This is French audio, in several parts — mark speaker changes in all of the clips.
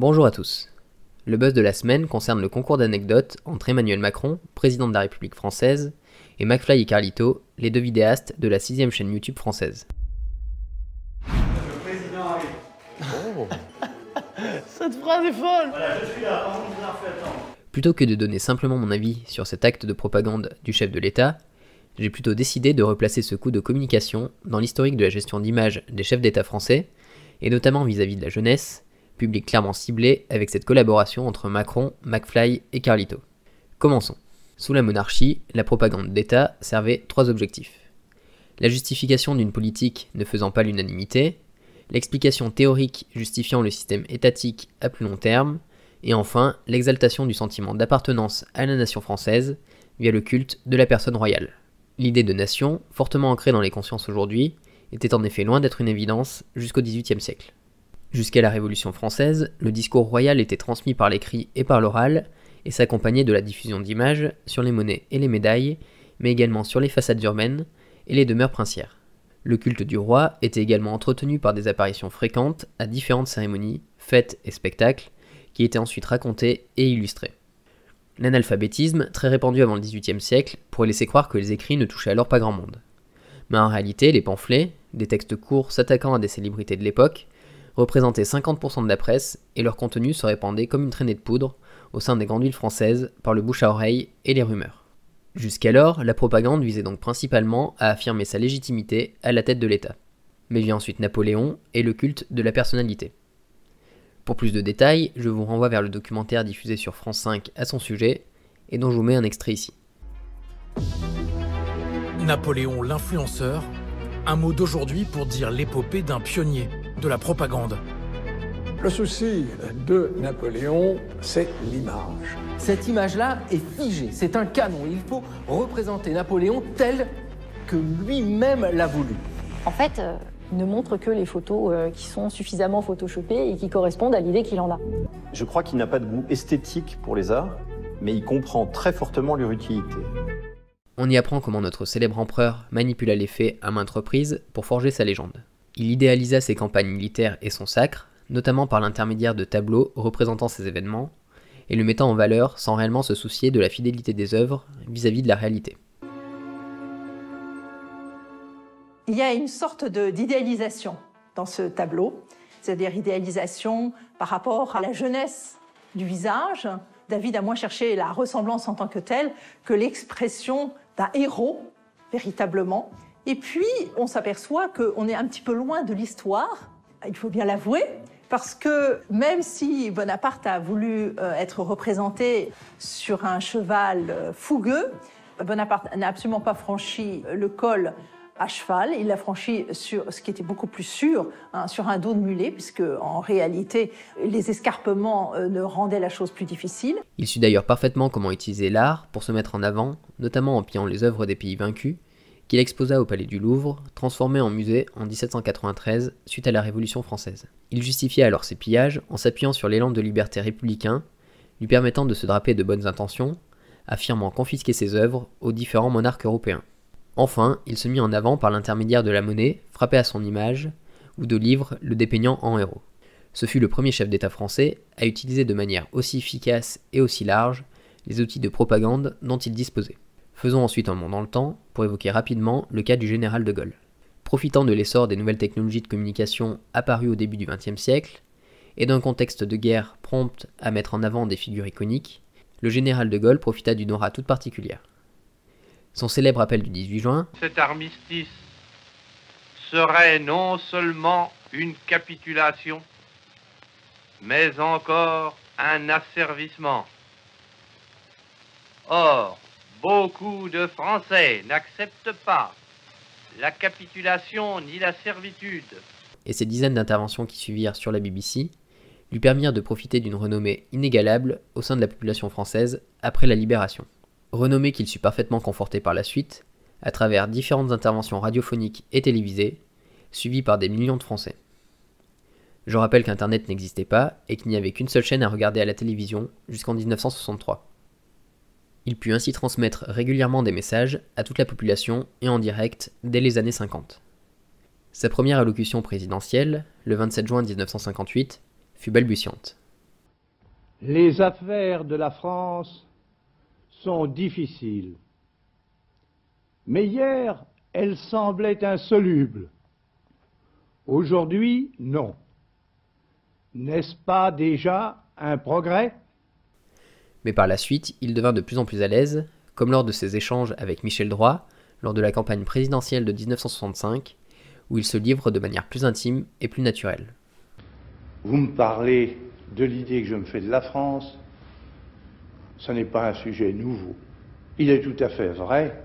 Speaker 1: Bonjour à tous. Le buzz de la semaine concerne le concours d'anecdotes entre Emmanuel Macron, président de la République française, et McFly et Carlito, les deux vidéastes de la 6ème chaîne YouTube française.
Speaker 2: Le président arrive.
Speaker 3: Oh. Cette phrase est folle.
Speaker 2: Voilà, je suis là, par contre, vous en faites attendre.
Speaker 1: Plutôt que de donner simplement mon avis sur cet acte de propagande du chef de l'État, j'ai plutôt décidé de replacer ce coup de communication dans l'historique de la gestion d'image des chefs d'État français, et notamment vis-à-vis de la jeunesse, public clairement ciblé avec cette collaboration entre Macron, McFly et Carlito. Commençons. Sous la monarchie, la propagande d'État servait trois objectifs. La justification d'une politique ne faisant pas l'unanimité, l'explication théorique justifiant le système étatique à plus long terme, et enfin l'exaltation du sentiment d'appartenance à la nation française via le culte de la personne royale. L'idée de nation, fortement ancrée dans les consciences aujourd'hui, était en effet loin d'être une évidence jusqu'au XVIIIe siècle. Jusqu'à la Révolution française, le discours royal était transmis par l'écrit et par l'oral, et s'accompagnait de la diffusion d'images sur les monnaies et les médailles, mais également sur les façades urbaines et les demeures princières. Le culte du roi était également entretenu par des apparitions fréquentes à différentes cérémonies, fêtes et spectacles, qui étaient ensuite racontés et illustrés. L'analphabétisme, très répandu avant le XVIIIe siècle, pourrait laisser croire que les écrits ne touchaient alors pas grand monde. Mais en réalité, les pamphlets, des textes courts s'attaquant à des célébrités de l'époque, représentaient 50% de la presse et leur contenu se répandait comme une traînée de poudre au sein des grandes villes françaises par le bouche à oreille et les rumeurs. Jusqu'alors, la propagande visait donc principalement à affirmer sa légitimité à la tête de l'État. Mais vient ensuite Napoléon et le culte de la personnalité. Pour plus de détails, je vous renvoie vers le documentaire diffusé sur France 5 à son sujet, et dont je vous mets un extrait ici.
Speaker 4: Napoléon l'influenceur, un mot d'aujourd'hui pour dire l'épopée d'un pionnier de la propagande.
Speaker 5: Le souci de Napoléon, c'est l'image.
Speaker 3: Cette image-là est figée, c'est un canon. Il faut représenter Napoléon tel que lui-même l'a voulu.
Speaker 6: En fait, il ne montre que les photos qui sont suffisamment photoshopées et qui correspondent à l'idée qu'il en a.
Speaker 7: Je crois qu'il n'a pas de goût esthétique pour les arts, mais il comprend très fortement leur utilité.
Speaker 1: On y apprend comment notre célèbre empereur manipula les faits à maintes reprises pour forger sa légende. Il idéalisa ses campagnes militaires et son sacre, notamment par l'intermédiaire de tableaux représentant ces événements, et le mettant en valeur sans réellement se soucier de la fidélité des œuvres vis-à-vis de la réalité.
Speaker 8: Il y a une sorte d'idéalisation dans ce tableau, c'est-à-dire idéalisation par rapport à la jeunesse du visage. David a moins cherché la ressemblance en tant que telle que l'expression d'un héros, véritablement. Et puis, on s'aperçoit qu'on est un petit peu loin de l'histoire, il faut bien l'avouer, parce que même si Bonaparte a voulu être représenté sur un cheval fougueux, Bonaparte n'a absolument pas franchi le col à cheval, il l'a franchi sur ce qui était beaucoup plus sûr, sur un dos de mulet, puisque en réalité, les escarpements ne rendaient la chose plus difficile.
Speaker 1: Il sut d'ailleurs parfaitement comment utiliser l'art pour se mettre en avant, notamment en pillant les œuvres des pays vaincus, qu'il exposa au Palais du Louvre, transformé en musée en 1793 suite à la Révolution française. Il justifiait alors ses pillages en s'appuyant sur l'élan de liberté républicain, lui permettant de se draper de bonnes intentions, affirmant confisquer ses œuvres aux différents monarques européens. Enfin, il se mit en avant par l'intermédiaire de la monnaie, frappée à son image, ou de livres le dépeignant en héros. Ce fut le premier chef d'État français à utiliser de manière aussi efficace et aussi large les outils de propagande dont il disposait. Faisons ensuite un bond dans le temps pour évoquer rapidement le cas du général de Gaulle. Profitant de l'essor des nouvelles technologies de communication apparues au début du XXe siècle, et d'un contexte de guerre prompte à mettre en avant des figures iconiques, le général de Gaulle profita d'une aura toute particulière. Son célèbre appel du 18 juin, «
Speaker 9: Cet armistice serait non seulement une capitulation, mais encore un asservissement. Or, beaucoup de Français n'acceptent pas la capitulation ni la servitude. »
Speaker 1: et ses dizaines d'interventions qui suivirent sur la BBC lui permirent de profiter d'une renommée inégalable au sein de la population française après la Libération. Renommée qu'il sut parfaitement conforter par la suite, à travers différentes interventions radiophoniques et télévisées, suivies par des millions de Français. Je rappelle qu'Internet n'existait pas et qu'il n'y avait qu'une seule chaîne à regarder à la télévision jusqu'en 1963. Il put ainsi transmettre régulièrement des messages à toute la population et en direct dès les années 50. Sa première allocution présidentielle, le 27 juin 1958, fut balbutiante.
Speaker 10: Les affaires de la France sont difficiles. Mais hier, elles semblaient insolubles. Aujourd'hui, non. N'est-ce pas déjà un progrès ?
Speaker 1: Mais par la suite, il devint de plus en plus à l'aise, comme lors de ses échanges avec Michel Droit, lors de la campagne présidentielle de 1965, où il se livre de manière plus intime et plus naturelle.
Speaker 10: Vous me parlez de l'idée que je me fais de la France, ce n'est pas un sujet nouveau. Il est tout à fait vrai,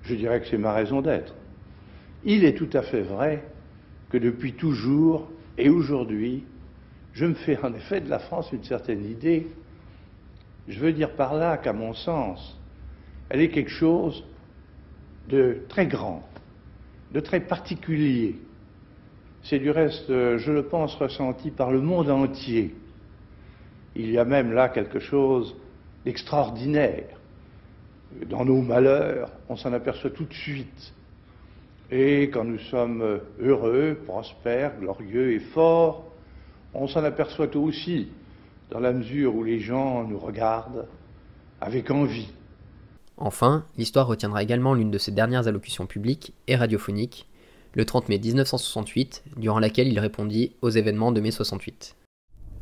Speaker 10: je dirais que c'est ma raison d'être. Il est tout à fait vrai que depuis toujours et aujourd'hui, je me fais en effet de la France une certaine idée. Je veux dire par là qu'à mon sens, elle est quelque chose de très grand, de très particulier. C'est du reste, je le pense, ressenti par le monde entier. Il y a même là quelque chose d'extraordinaire. Dans nos malheurs, on s'en aperçoit tout de suite. Et quand nous sommes heureux, prospères, glorieux et forts, on s'en aperçoit aussi, dans la mesure où les gens nous regardent avec envie.
Speaker 1: Enfin, l'histoire retiendra également l'une de ses dernières allocutions publiques et radiophoniques, le 30 mai 1968, durant laquelle il répondit aux événements de mai 68.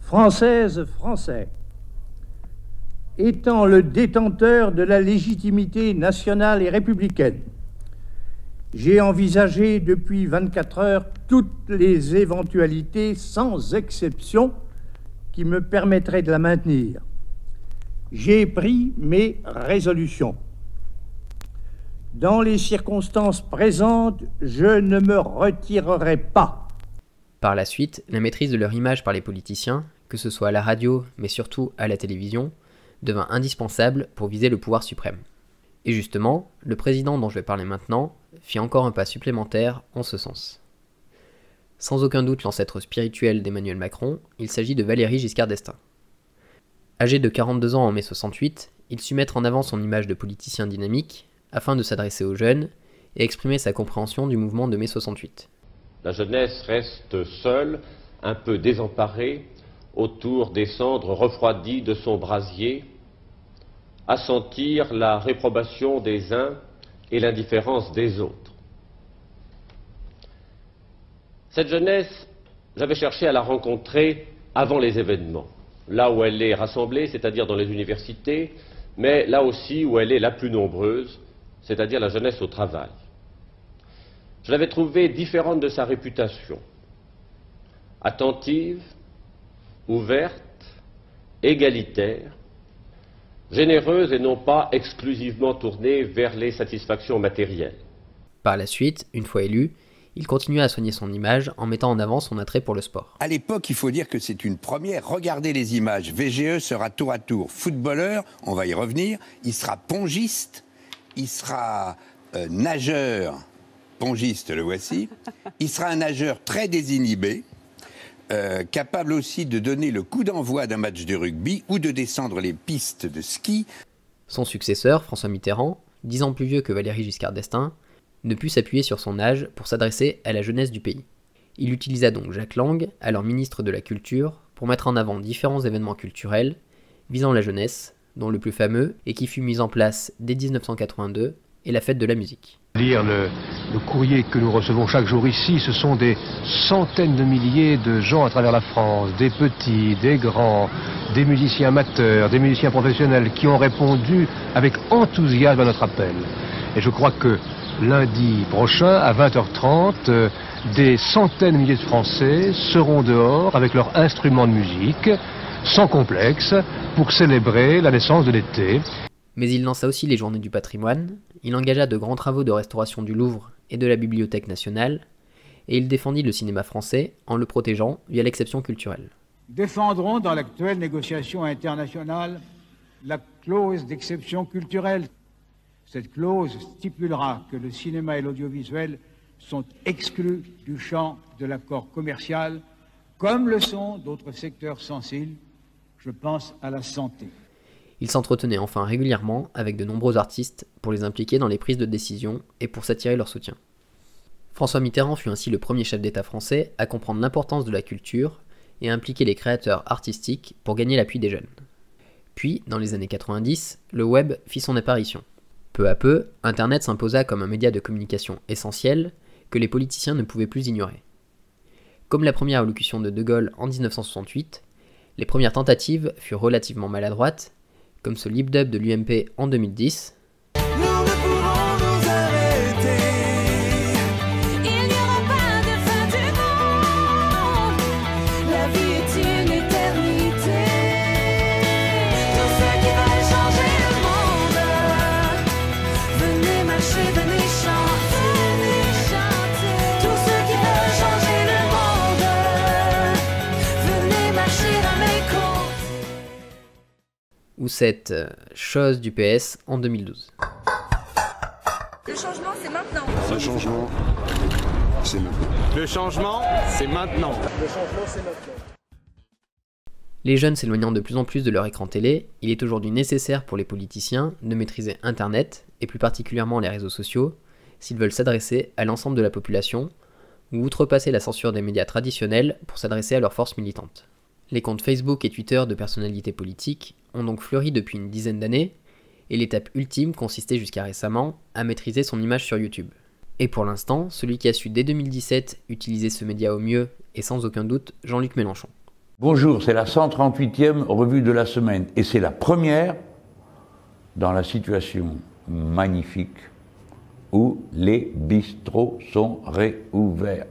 Speaker 5: Françaises, Français, étant le détenteur de la légitimité nationale et républicaine, j'ai envisagé depuis 24 heures toutes les éventualités, sans exception, qui me permettraient de la maintenir. J'ai pris mes résolutions. Dans les circonstances présentes, je ne me retirerai pas.
Speaker 1: Par la suite, la maîtrise de leur image par les politiciens, que ce soit à la radio, mais surtout à la télévision, devint indispensable pour viser le pouvoir suprême. Et justement, le président dont je vais parler maintenant fit encore un pas supplémentaire en ce sens. Sans aucun doute l'ancêtre spirituel d'Emmanuel Macron, il s'agit de Valéry Giscard d'Estaing. Âgé de 42 ans en mai 68, il sut mettre en avant son image de politicien dynamique, afin de s'adresser aux jeunes et exprimer sa compréhension du mouvement de mai 68.
Speaker 11: La jeunesse reste seule, un peu désemparée, autour des cendres refroidies de son brasier, à sentir la réprobation des uns et l'indifférence des autres. Cette jeunesse, j'avais cherché à la rencontrer avant les événements, là où elle est rassemblée, c'est-à-dire dans les universités, mais là aussi où elle est la plus nombreuse, c'est-à-dire la jeunesse au travail. Je l'avais trouvée différente de sa réputation, attentive, ouverte, égalitaire, généreuse et non pas exclusivement tournée vers les satisfactions matérielles.
Speaker 1: Par la suite, une fois élu, il continua à soigner son image en mettant en avant son attrait pour le sport.
Speaker 12: À l'époque, il faut dire que c'est une première. Regardez les images. VGE sera tour à tour footballeur, on va y revenir. Il sera pongiste, il sera nageur, pongiste le voici. Il sera un nageur très désinhibé, capable aussi de donner le coup d'envoi d'un match de rugby ou de descendre les pistes de ski.
Speaker 1: Son successeur, François Mitterrand, 10 ans plus vieux que Valéry Giscard d'Estaing, ne put s'appuyer sur son âge pour s'adresser à la jeunesse du pays. Il utilisa donc Jacques Lang, alors ministre de la Culture, pour mettre en avant différents événements culturels visant la jeunesse, dont le plus fameux, et qui fut mis en place dès 1982, est la fête de la musique.
Speaker 13: Lire le courrier que nous recevons chaque jour ici, ce sont des centaines de milliers de gens à travers la France, des petits, des grands, des musiciens amateurs, des musiciens professionnels qui ont répondu avec enthousiasme à notre appel. Et je crois que lundi prochain, à 20h30, des centaines de milliers de Français seront dehors avec leurs instruments de musique, sans complexe, pour célébrer la naissance de l'été.
Speaker 1: Mais il lança aussi les Journées du patrimoine, il engagea de grands travaux de restauration du Louvre et de la Bibliothèque nationale, et il défendit le cinéma français en le protégeant via l'exception culturelle.
Speaker 14: Défendrons dans l'actuelle négociation internationale la clause d'exception culturelle. Cette clause stipulera que le cinéma et l'audiovisuel sont exclus du champ de l'accord commercial, comme le sont d'autres secteurs sensibles, je pense à la santé.
Speaker 1: Il s'entretenait enfin régulièrement avec de nombreux artistes pour les impliquer dans les prises de décision et pour s'attirer leur soutien. François Mitterrand fut ainsi le premier chef d'État français à comprendre l'importance de la culture et impliquer les créateurs artistiques pour gagner l'appui des jeunes. Puis, dans les années 90, le web fit son apparition. Peu à peu, Internet s'imposa comme un média de communication essentiel que les politiciens ne pouvaient plus ignorer. Comme la première allocution de De Gaulle en 1968, les premières tentatives furent relativement maladroites, comme ce lip-dub de l'UMP en 2010. Ou cette chose du PS en 2012.
Speaker 15: Le changement, c'est maintenant.
Speaker 16: Le changement, c'est maintenant.
Speaker 17: Le changement, c'est maintenant.
Speaker 16: Le changement, c'est maintenant.
Speaker 1: Les jeunes s'éloignant de plus en plus de leur écran télé, il est aujourd'hui nécessaire pour les politiciens de maîtriser Internet, et plus particulièrement les réseaux sociaux, s'ils veulent s'adresser à l'ensemble de la population, ou outrepasser la censure des médias traditionnels pour s'adresser à leurs forces militantes. Les comptes Facebook et Twitter de personnalités politiques ont donc fleuri depuis une dizaine d'années, et l'étape ultime consistait jusqu'à récemment à maîtriser son image sur YouTube. Et pour l'instant, celui qui a su dès 2017 utiliser ce média au mieux est sans aucun doute Jean-Luc Mélenchon.
Speaker 18: Bonjour, c'est la 138e revue de la semaine, et c'est la première dans la situation magnifique où les bistrots sont réouverts.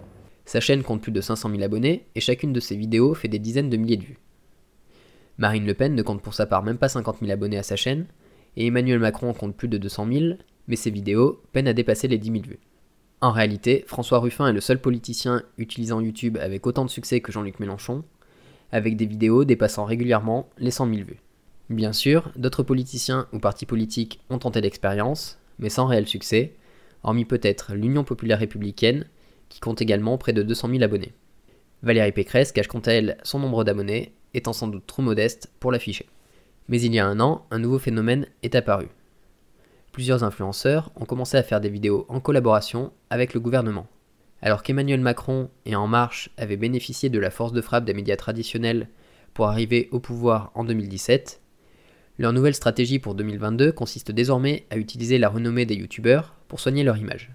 Speaker 1: Sa chaîne compte plus de 500 000 abonnés, et chacune de ses vidéos fait des dizaines de milliers de vues. Marine Le Pen ne compte pour sa part même pas 50 000 abonnés à sa chaîne, et Emmanuel Macron compte plus de 200 000, mais ses vidéos peinent à dépasser les 10 000 vues. En réalité, François Ruffin est le seul politicien utilisant YouTube avec autant de succès que Jean-Luc Mélenchon, avec des vidéos dépassant régulièrement les 100 000 vues. Bien sûr, d'autres politiciens ou partis politiques ont tenté l'expérience, mais sans réel succès, hormis peut-être l'Union populaire républicaine, qui compte également près de 200 000 abonnés. Valérie Pécresse cache quant à elle son nombre d'abonnés, étant sans doute trop modeste pour l'afficher. Mais il y a un an, un nouveau phénomène est apparu. Plusieurs influenceurs ont commencé à faire des vidéos en collaboration avec le gouvernement. Alors qu'Emmanuel Macron et En Marche avaient bénéficié de la force de frappe des médias traditionnels pour arriver au pouvoir en 2017, leur nouvelle stratégie pour 2022 consiste désormais à utiliser la renommée des youtubeurs pour soigner leur image.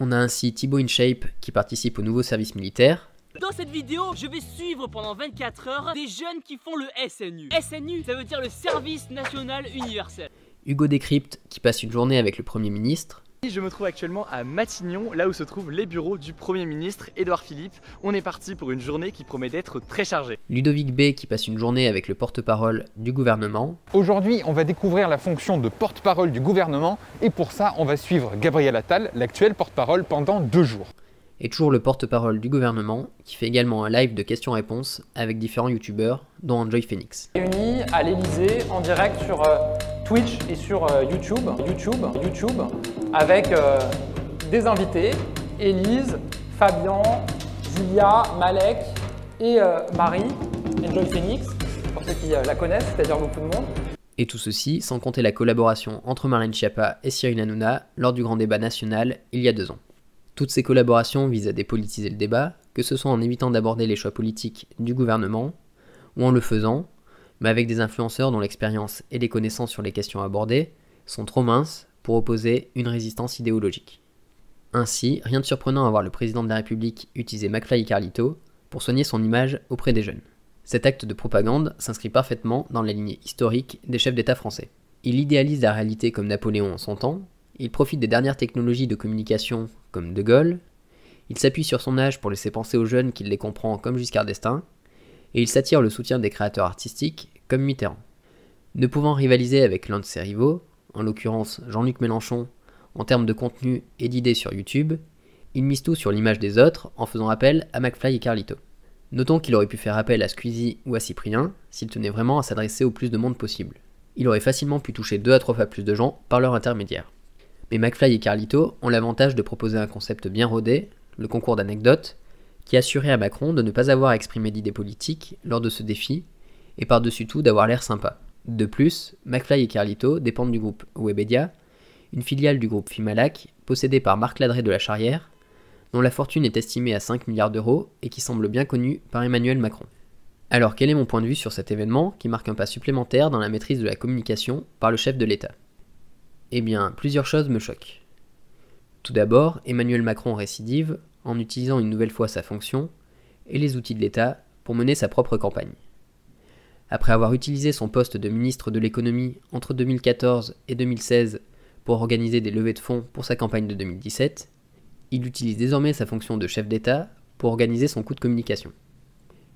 Speaker 1: On a ainsi Thibaut InShape qui participe au nouveau service militaire.
Speaker 19: Dans cette vidéo, je vais suivre pendant 24 heures des jeunes qui font le SNU. SNU, ça veut dire le Service National Universel.
Speaker 1: Hugo Décrypte qui passe une journée avec le Premier ministre.
Speaker 20: Je me trouve actuellement à Matignon, là où se trouvent les bureaux du Premier ministre Édouard Philippe. On est parti pour une journée qui promet d'être très chargée.
Speaker 1: Ludovic B qui passe une journée avec le porte-parole du gouvernement.
Speaker 21: Aujourd'hui, on va découvrir la fonction de porte-parole du gouvernement et pour ça, on va suivre Gabriel Attal, l'actuel porte-parole, pendant 2 jours.
Speaker 1: Et toujours le porte-parole du gouvernement qui fait également un live de questions-réponses avec différents youtubeurs, dont Enjoy Phoenix.
Speaker 22: Réunis à l'Elysée en direct sur Twitch et sur YouTube, avec des invités, Élise, Fabien, Julia, Malek et Marie, Enjoy Phoenix, pour ceux qui la connaissent, c'est-à-dire beaucoup de monde.
Speaker 1: Et tout ceci sans compter la collaboration entre Marlène Schiappa et Cyril Hanouna lors du grand débat national il y a 2 ans. Toutes ces collaborations visent à dépolitiser le débat, que ce soit en évitant d'aborder les choix politiques du gouvernement, ou en le faisant, mais avec des influenceurs dont l'expérience et les connaissances sur les questions abordées sont trop minces pour opposer une résistance idéologique. Ainsi, rien de surprenant à voir le président de la République utiliser McFly et Carlito pour soigner son image auprès des jeunes. Cet acte de propagande s'inscrit parfaitement dans la lignée historique des chefs d'État français. Il idéalise la réalité comme Napoléon en son temps, il profite des dernières technologies de communication comme De Gaulle, il s'appuie sur son âge pour laisser penser aux jeunes qu'il les comprend comme Giscard d'Estaing, et il s'attire le soutien des créateurs artistiques comme Mitterrand. Ne pouvant rivaliser avec l'un de ses rivaux, en l'occurrence Jean-Luc Mélenchon, en termes de contenu et d'idées sur YouTube, il mise tout sur l'image des autres en faisant appel à McFly et Carlito. Notons qu'il aurait pu faire appel à Squeezie ou à Cyprien s'il tenait vraiment à s'adresser au plus de monde possible. Il aurait facilement pu toucher 2 à 3 fois plus de gens par leur intermédiaire. Mais McFly et Carlito ont l'avantage de proposer un concept bien rodé, le concours d'anecdotes, qui assurait à Macron de ne pas avoir à exprimer d'idées politiques lors de ce défi, et par-dessus tout d'avoir l'air sympa. De plus, McFly et Carlito dépendent du groupe Webedia, une filiale du groupe Fimalac, possédée par Marc Ladré de la Charrière, dont la fortune est estimée à 5 milliards d'euros et qui semble bien connue par Emmanuel Macron. Alors quel est mon point de vue sur cet événement qui marque un pas supplémentaire dans la maîtrise de la communication par le chef de l'État? Eh bien, plusieurs choses me choquent. Tout d'abord, Emmanuel Macron récidive en utilisant une nouvelle fois sa fonction et les outils de l'État pour mener sa propre campagne. Après avoir utilisé son poste de ministre de l'économie entre 2014 et 2016 pour organiser des levées de fonds pour sa campagne de 2017, il utilise désormais sa fonction de chef d'État pour organiser son coup de communication.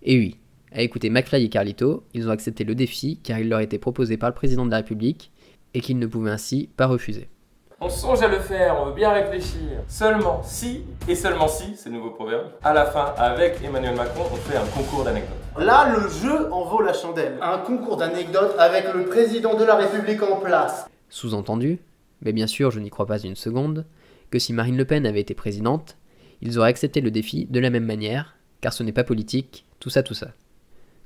Speaker 1: Et oui, à écouter McFly et Carlito, ils ont accepté le défi car il leur était proposé par le président de la République et qu'ils ne pouvaient ainsi pas refuser.
Speaker 2: On songe à le faire, on veut bien réfléchir. Seulement si, et seulement si, c'est le nouveau proverbe, à la fin, avec Emmanuel Macron, on fait un concours d'anecdotes.
Speaker 4: Là, le jeu en vaut la chandelle. Un concours d'anecdotes avec le président de la République en place.
Speaker 1: Sous-entendu, mais bien sûr je n'y crois pas une seconde, que si Marine Le Pen avait été présidente, ils auraient accepté le défi de la même manière, car ce n'est pas politique, tout ça.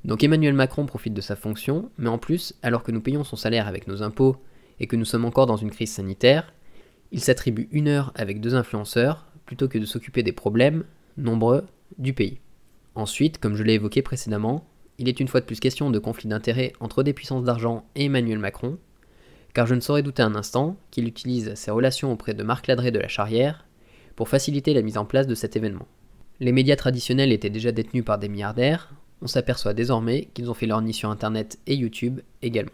Speaker 1: Donc Emmanuel Macron profite de sa fonction, mais en plus, alors que nous payons son salaire avec nos impôts et que nous sommes encore dans une crise sanitaire, il s'attribue 1 heure avec 2 influenceurs plutôt que de s'occuper des problèmes, nombreux, du pays. Ensuite, comme je l'ai évoqué précédemment, il est une fois de plus question de conflit d'intérêts entre des puissances d'argent et Emmanuel Macron, car je ne saurais douter un instant qu'il utilise ses relations auprès de Marc Ladré de la Charrière pour faciliter la mise en place de cet événement. Les médias traditionnels étaient déjà détenus par des milliardaires, on s'aperçoit désormais qu'ils ont fait leur nid sur Internet et YouTube également.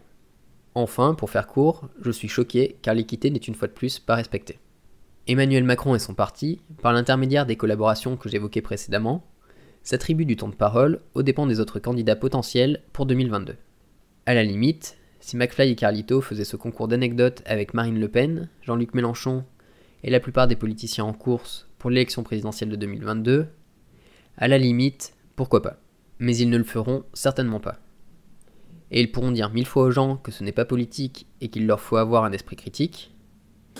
Speaker 1: Enfin, pour faire court, je suis choqué car l'équité n'est une fois de plus pas respectée. Emmanuel Macron et son parti, par l'intermédiaire des collaborations que j'évoquais précédemment, s'attribuent du temps de parole aux dépens des autres candidats potentiels pour 2022. À la limite, si McFly et Carlito faisaient ce concours d'anecdotes avec Marine Le Pen, Jean-Luc Mélenchon et la plupart des politiciens en course pour l'élection présidentielle de 2022, à la limite, pourquoi pas. Mais ils ne le feront certainement pas. Et ils pourront dire 1000 fois aux gens que ce n'est pas politique et qu'il leur faut avoir un esprit critique.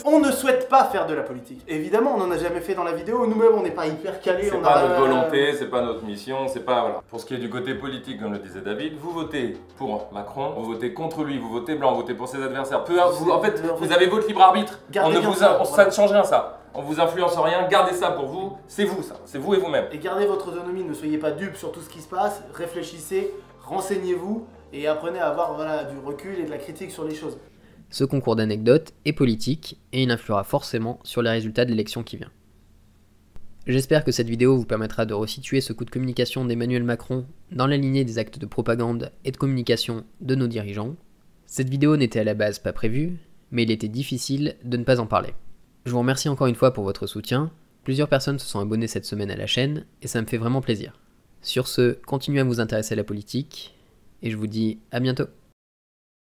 Speaker 4: On ne souhaite pas faire de la politique. Évidemment, on n'en a jamais fait dans la vidéo, nous-mêmes on n'est pas hyper calés.
Speaker 2: C'est pas notre volonté, c'est pas notre mission, c'est pas... Voilà. Pour ce qui est du côté politique, comme le disait David, vous votez pour Macron, vous votez contre lui, vous votez blanc, vous votez pour ses adversaires. En fait, vous avez votre libre arbitre. Ça ne change rien ça. On vous influence rien, gardez ça pour vous, c'est vous ça, c'est vous et vous-même.
Speaker 4: Et gardez votre autonomie, ne soyez pas dupes sur tout ce qui se passe, réfléchissez, renseignez-vous et apprenez à avoir du recul et de la critique sur les choses.
Speaker 1: Ce concours d'anecdotes est politique et il influera forcément sur les résultats de l'élection qui vient. J'espère que cette vidéo vous permettra de resituer ce coup de communication d'Emmanuel Macron dans la lignée des actes de propagande et de communication de nos dirigeants. Cette vidéo n'était à la base pas prévue, mais il était difficile de ne pas en parler. Je vous remercie encore une fois pour votre soutien, plusieurs personnes se sont abonnées cette semaine à la chaîne et ça me fait vraiment plaisir. Sur ce, continuez à vous intéresser à la politique et je vous dis à bientôt.